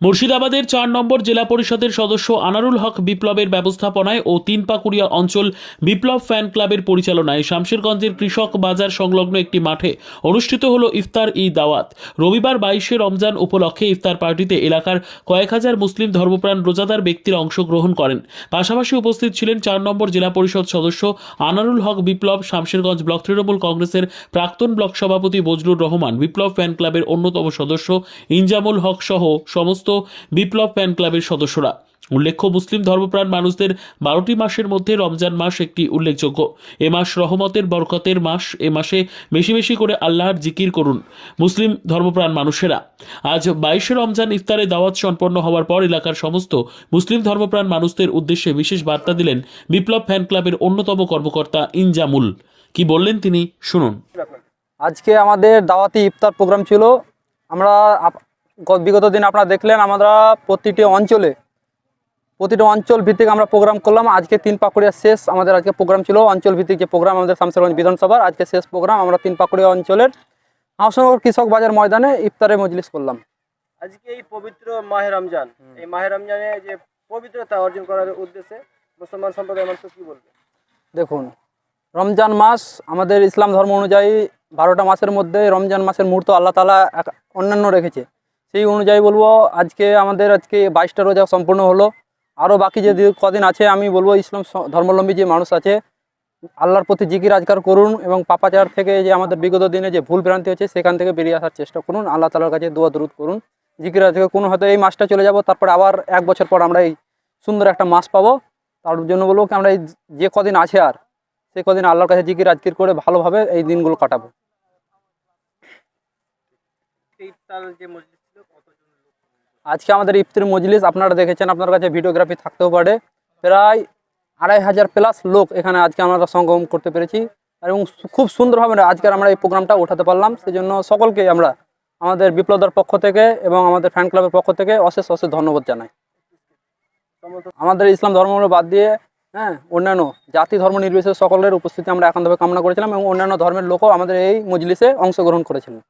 মুর্শিদাবাদের ৪ নম্বর জেলা পরিষদের সদস্য আনারুল হক বিপ্লবের ব্যবস্থাপনায় ও তিনপাকুড়িয়া অঞ্চল বিপ্লব ফ্যান ক্লাবের পরিচালনায় শামশেরগঞ্জের কৃষক বাজার সংলগ্ন একটি মাঠে অনুষ্ঠিত হল ইফতার ই দাওয়াত। রবিবার 22শে রমজান উপলক্ষে ইফতার পার্টিতে এলাকার কয়েক হাজার মুসলিম ধর্মপ্রাণ রোজাদার ব্যক্তিরা অংশগ্রহণ করেন। পাশাপাশি উপস্থিত ছিলেন ৪ নম্বর জেলা পরিষদ সদস্য আনারুল হক বিপ্লব, শামশেরগঞ্জ ব্লক তৃণমূল কংগ্রেসের প্রাক্তন ব্লক সভাপতি বজলুর রহমান, বিপ্লব ফ্যান ক্লাবের অন্যতম সদস্য ইনজামুল হক সহ সমস্ত বিপ্লব ফ্যান ক্লাবের সদস্যরা। উল্লেখ্য, মুসলিম ধর্মপ্রাণ মানুষদের 12টি মাসের মধ্যে রমজান মাস একটি উল্লেখযোগ্য। এ মাস রহমতের বরকতের মাস। এ মাসে বেশি বেশি করে আল্লাহর জিকির করুন মুসলিম ধর্মপ্রাণ মানুষেরা। আজ 22শে রমজান ইফতারে দাওয়াত সম্পন্ন হওয়ার পর এলাকার সমস্ত মুসলিম ধর্মপ্রাণ মানুষদের উদ্দেশ্যে বিশেষ বার্তা দিলেন বিপ্লব ফ্যান ক্লাবের অন্যতম কর্মকর্তা ইনজামুল। কি বললেন তিনি, শুনুন। আজকে আমাদের দাওয়াতি ইফতার প্রোগ্রাম ছিল। আমরা বিগত দিন আপনারা দেখলেন আমরা প্রতিটি অঞ্চল ভিত্তিক আমরা প্রোগ্রাম করলাম। আজকে তিনপাকুড়িয়া শেষ আমাদের আজকে প্রোগ্রাম ছিল। অঞ্চল ভিত্তিক যে প্রোগ্রাম আমাদের শামশেরগঞ্জ বিধানসভার আজকে শেষ প্রোগ্রাম। আমরা তিনপাকুড়িয়া অঞ্চলের হাঁসনগর কৃষক বাজার ময়দানে ইফতারে মজলিস করলাম। আজকে এই পবিত্র মাহে রমজান, এই মাহে রমজানে যে পবিত্রতা অর্জন করার উদ্দেশ্যে মুসলমান সম্প্রদায়ের মানুষ কি বলবে? দেখুন, রমজান মাস আমাদের ইসলাম ধর্ম অনুযায়ী 12টা মাসের মধ্যে রমজান মাসের মুহূর্ত আল্লাহ তাআলা অন্যান্য রেখেছে। সেই অনুযায়ী বলবো আজকে 22টা রোজা সম্পূর্ণ হলো। আরও বাকি যে কদিন আছে আমি বলবো ইসলাম ধর্মাবলম্বী যে মানুষ আছে আল্লাহর প্রতি জিকির আজকার করুন এবং পাপাচার থেকে যে আমাদের বিগত দিনে যে ভুল ভ্রান্তি হচ্ছে সেখান থেকে বেরিয়ে আসার চেষ্টা করুন। আল্লাহ তাআলার কাছে দোয়া দরুদ করুন, জিকির আজকার করুন। হয়তো এই মাসটা চলে যাব, তারপরে আবার 1 বছর পর আমরা এই সুন্দর একটা মাস পাবো। তার জন্য বলবো কি আমরা এই যে কদিন আছে আর সেই কদিন আল্লাহর কাছে জিকির আজকির করে ভালোভাবে এই দিনগুলো কাটাবো। আজকে আমাদের ইফতার মজলিস আপনারা দেখেছেন, আপনার কাছে ভিডিওগ্রাফি থাকতেও পারে, প্রায় 2500 প্লাস লোক এখানে আজকে আমরা সঙ্গম করতে পেরেছি এবং খুব সুন্দরভাবে আজকে আমরা এই প্রোগ্রামটা উঠাতে পারলাম। সেজন্য সকলকে আমরা আমাদের বিপ্লবদার পক্ষ থেকে এবং আমাদের ফ্যান ক্লাবের পক্ষ থেকে অশেষ অশেষ ধন্যবাদ জানাই। আমাদের ইসলাম ধর্ম বাদ দিয়ে অন্যান্য জাতি ধর্ম নির্বিশেষে সকলের উপস্থিতি আমরা একান্তভাবে কামনা করেছিলাম এবং অন্যান্য ধর্মের লোকও আমাদের এই মজলিসে অংশগ্রহণ করেছিলেন।